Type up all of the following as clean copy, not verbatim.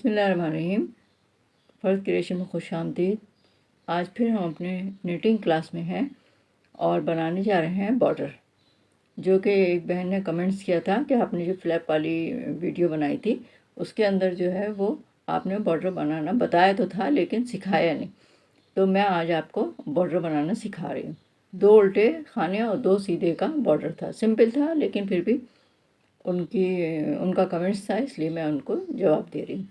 बिस्मिल्लाहिर्रहमानिर्रहीम। फ़र्ज़ क्रिएशन में खुशामदीद। आज फिर हम अपने निटिंग क्लास में हैं और बनाने जा रहे हैं बॉर्डर, जो कि एक बहन ने कमेंट्स किया था कि आपने जो फ्लैप वाली वीडियो बनाई थी उसके अंदर जो है वो आपने बॉर्डर बनाना बताया तो था लेकिन सिखाया नहीं। तो मैं आज आपको बॉर्डर बनाना सिखा रही हूँ। 2 उल्टे खाने और 2 सीधे का बॉर्डर था, सिंपल था लेकिन फिर भी उनका कमेंट्स था इसलिए मैं उनको जवाब दे रही हूँ।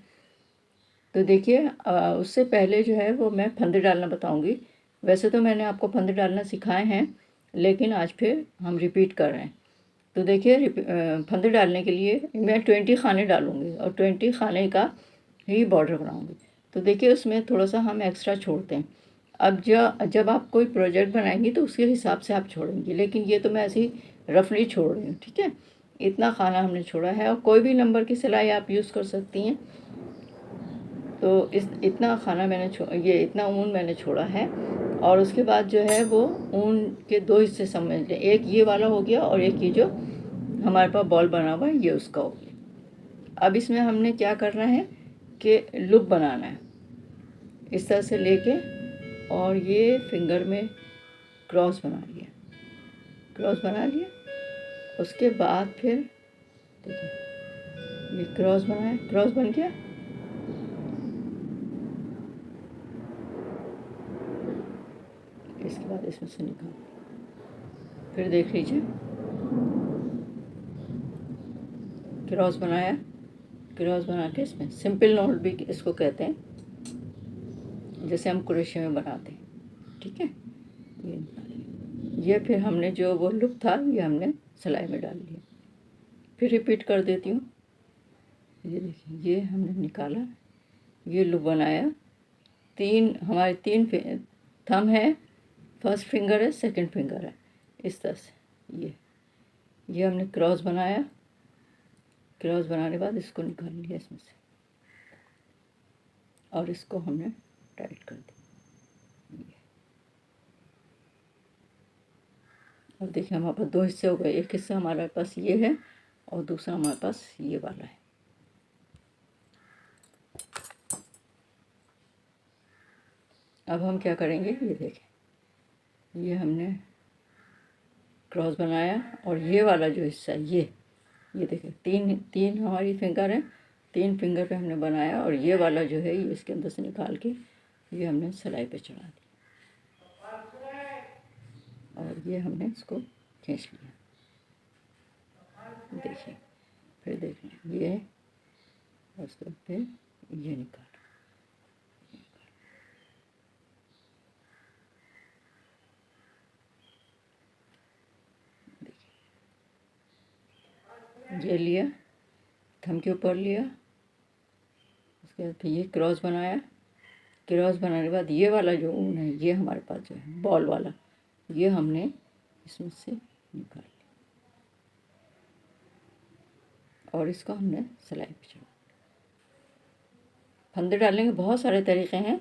तो देखिए, उससे पहले जो है वो मैं फंदे डालना बताऊंगी। वैसे तो मैंने आपको फंदे डालना सिखाए हैं लेकिन आज फिर हम रिपीट कर रहे हैं। तो देखिए, फंदे डालने के लिए मैं 20 खाने डालूंगी और 20 खाने का ही बॉर्डर बनाऊंगी। तो देखिए, उसमें थोड़ा सा हम एक्स्ट्रा छोड़ते हैं। अब जब आप कोई प्रोजेक्ट बनाएंगी तो उसके हिसाब से आप छोड़ेंगी, लेकिन ये तो मैं ऐसे ही रफली छोड़ रही हूँ, ठीक है। इतना खाना हमने छोड़ा है और कोई भी नंबर की सिलाई आप यूज़ कर सकती हैं। तो इतना खाना मैंने ये इतना ऊन मैंने छोड़ा है। और उसके बाद जो है वो ऊन के 2 हिस्से समझ लें, एक ये वाला हो गया और एक ये जो हमारे पास बॉल बना हुआ है ये उसका हो गया। अब इसमें हमने क्या करना है कि लुक बनाना है, इस तरह से लेके और ये फिंगर में क्रॉस बना लिया, क्रॉस बना लिया। उसके बाद फिर देखिए ये क्रॉस बनाया, क्रॉस बन गया। इसके बाद इसमें से निकाल, फिर देख लीजिए क्रॉस बनाया, क्रॉस बना के इसमें सिंपल नॉट भी इसको कहते हैं, जैसे हम क्रोशे में बनाते हैं, ठीक है। ये निकाल, ये फिर हमने जो वो लुक था ये हमने सिलाई में डाल लिया। फिर रिपीट कर देती हूँ। ये देखिए ये हमने निकाला, ये लुक बनाया। हमारे तीन थंब है, फर्स्ट फिंगर है, सेकंड फिंगर है, इस तरह से ये हमने क्रॉस बनाया। क्रॉस बनाने के बाद इसको निकाल लिया इसमें से और इसको हमने टाइट कर दिया। अब देखिए हमारे पास 2 हिस्से हो गए, एक हिस्सा हमारे पास ये है और दूसरा हमारे पास ये वाला है। अब हम क्या करेंगे, ये देखें ये हमने क्रॉस बनाया और ये वाला जो हिस्सा है ये देखिए तीन तीन हमारी फिंगर है, 3 फिंगर पे हमने बनाया और ये वाला जो है ये इसके अंदर से निकाल के ये हमने सिलाई पे चढ़ा दिया और ये हमने इसको खींच लिया। देखिए फिर देखें ये और उसके बाद फिर ये निकाल, ये लिया, थंब के ऊपर लिया। उसके बाद फिर ये क्रॉस बनाया। क्रॉस बनाने के बाद ये वाला जो ऊन है ये हमारे पास जो है बॉल वाला, ये हमने इसमें से निकाल लिया और इसको हमने सिलाई पे चढ़ा। फंदे डालने के बहुत सारे तरीक़े हैं,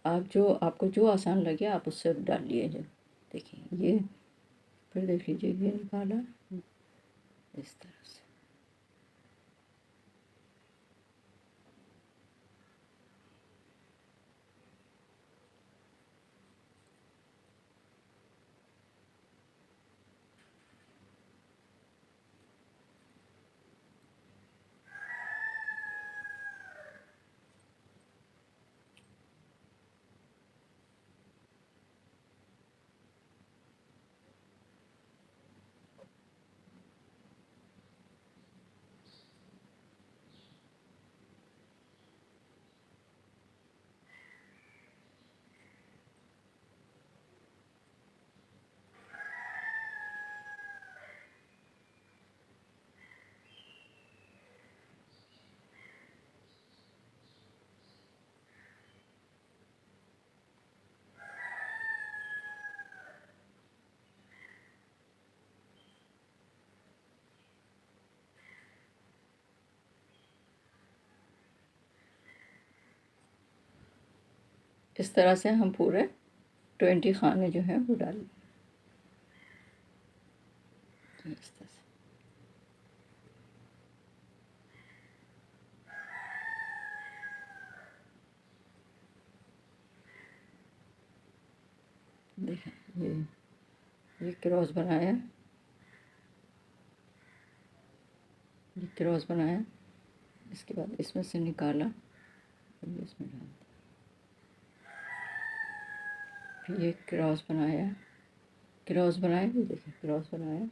आपको जो आसान लगे आप उससे डाल लिए। जो देखिए ये फिर देख लीजिए ये निकाला इस तरह से। इस तरह से हम पूरे 20 खाने जो हैं वो डाल इस तरह से। देखें ये क्रॉस बनाया, ये क्रॉस बनाया, इसके बाद इसमें से निकाला और ये इसमें डाल दिया, फिर ये क्रॉस बनाया, ये देखिए क्रॉस बनाया,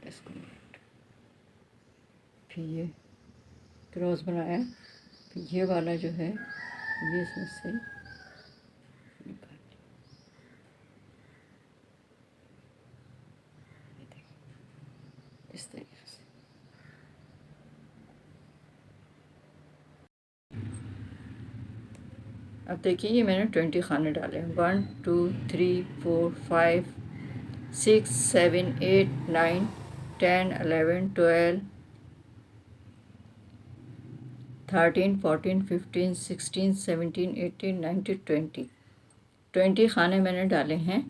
इसको फिर ये क्रॉस बनाया, फिर ये वाला जो है ये इसमें से निकाल लिया, ये देखिए इस तरीके से। अब देखिए ये मैंने 20 खाने डाले हैं, 1 2 3 4 5 6 7 8 9 10 11 12 13 14 15 16 17 18 19 20 खाने मैंने डाले हैं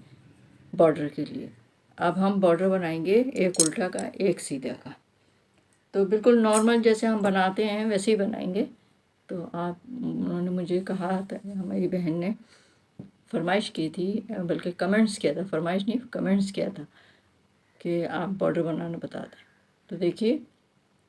बॉर्डर के लिए। अब हम बॉर्डर बनाएंगे एक उल्टा का एक सीधा का, तो बिल्कुल नॉर्मल जैसे हम बनाते हैं वैसे ही बनाएंगे। तो उन्होंने मुझे कहा था, हमारी बहन ने फरमाइश की थी, बल्कि कमेंट्स किया था, फरमाइश नहीं कमेंट्स किया था कि आप बॉर्डर बनाना बता दें। तो देखिए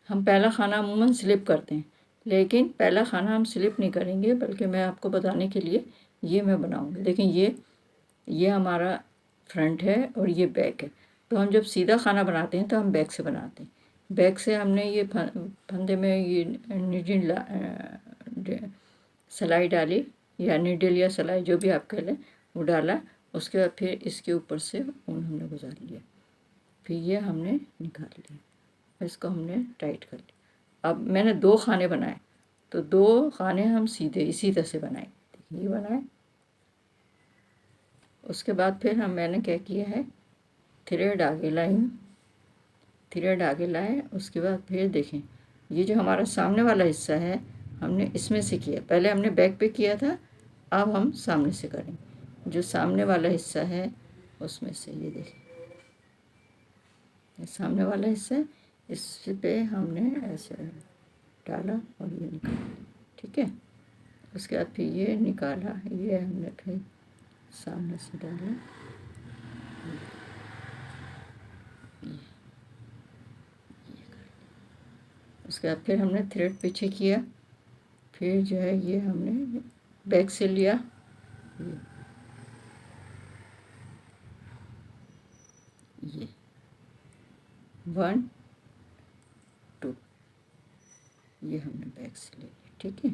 हम पहला खाना अमूमन स्लिप करते हैं, लेकिन पहला खाना हम स्लिप नहीं करेंगे, बल्कि मैं आपको बताने के लिए ये मैं बनाऊंगी। देखें ये हमारा फ्रंट है और ये बैक है। तो हम जब सीधा खाना बनाते हैं तो हम बैक से बनाते हैं। बैक से हमने ये फंदे में ये निडिल सिलाई डाली, या निडिल या सिलाई जो भी आप कह लें वो डाला। उसके बाद फिर इसके ऊपर से ऊन हमने गुजार लिया, फिर ये हमने निकाल लिया, इसको हमने टाइट कर लिया। अब मैंने 2 खाने बनाए, तो 2 खाने हम सीधे इसी तरह से बनाए, देखिए ये बनाए। उसके बाद फिर मैंने क्या किया है, थ्रेड आगे लाए। उसके बाद फिर देखें ये जो हमारा सामने वाला हिस्सा है हमने इसमें से किया, पहले हमने बैक पे किया था, अब हम सामने से करेंगे। जो सामने वाला हिस्सा है उसमें से ये देखें, ये सामने वाला हिस्सा है, इस पे हमने ऐसे डाला और ये निकाला, ठीक है। उसके बाद फिर ये निकाला, ये हमने फिर सामने से डाला, उसके बाद फिर हमने थ्रेड पीछे किया, फिर जो है ये हमने बैक से लिया, ये 1 2 ये हमने बैक से ले लिया, ठीक है।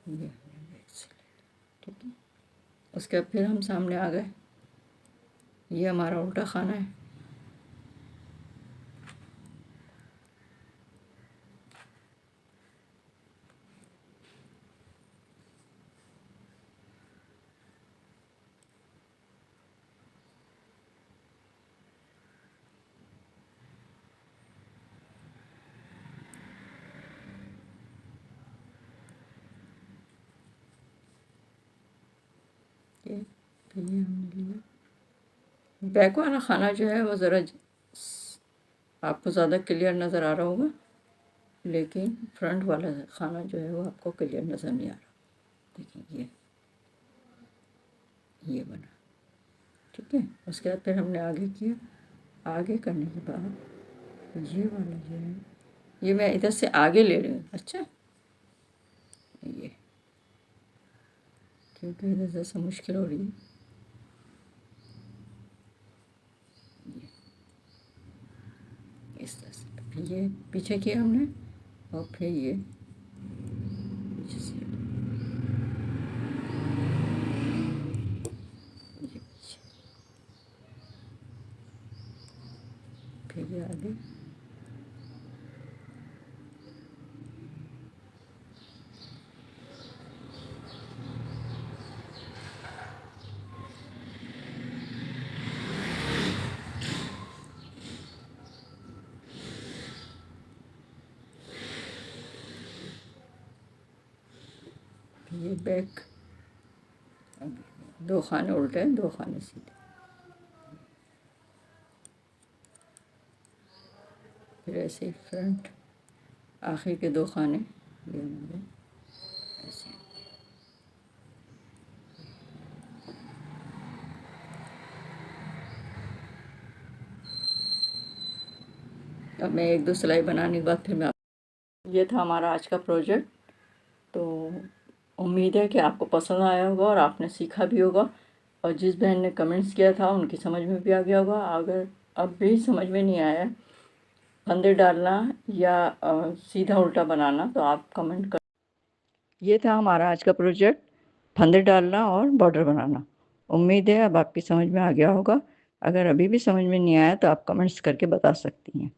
ये हमने बैक से ले लिया, ठीक है। उसके बाद फिर हम सामने आ गए, ये हमारा उल्टा खाना है। फिर ये हमने लिया। बैक वाला खाना जो है वो ज़रा आपको ज़्यादा क्लियर नज़र आ रहा होगा, लेकिन फ्रंट वाला खाना जो है वो आपको क्लियर नज़र नहीं आ रहा। देखिए ये बना, ठीक है। उसके बाद फिर हमने आगे किया, आगे करने के बाद ये वाला जो है ये मैं इधर से आगे ले रही हूँ, अच्छा ये क्योंकि इधर जैसा मुश्किल हो रही है, इस तरह से। फिर ये पीछे किया हमने और फिर ये पीछे से ये पीछे, फिर ये आगे, ये बैक, 2 खाने उल्टे 2 खाने सीधे, ऐसे फ्रंट आखिर के 2 खाने ये होंगे ऐसे। अब मैं 1-2 सिलाई बनाने के बाद फिर मैं ये था हमारा आज का प्रोजेक्ट। तो उम्मीद है कि आपको पसंद आया होगा और आपने सीखा भी होगा, और जिस बहन ने कमेंट्स किया था उनकी समझ में भी आ गया होगा। अगर अब भी समझ में नहीं आया फंदे डालना या सीधा उल्टा बनाना, तो आप कमेंट कर। ये था हमारा आज का प्रोजेक्ट, फंदे डालना और बॉर्डर बनाना। उम्मीद है अब आपकी समझ में आ गया होगा। अगर अभी भी समझ में नहीं आया तो आप कमेंट्स करके बता सकती हैं।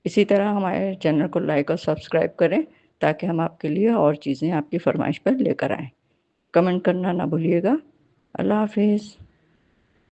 इसी तरह हमारे चैनल को लाइक और सब्सक्राइब करें ताकि हम आपके लिए और चीज़ें आपकी फरमाइश पर लेकर आएँ। कमेंट करना ना भूलिएगा। अल्लाह हाफिज़।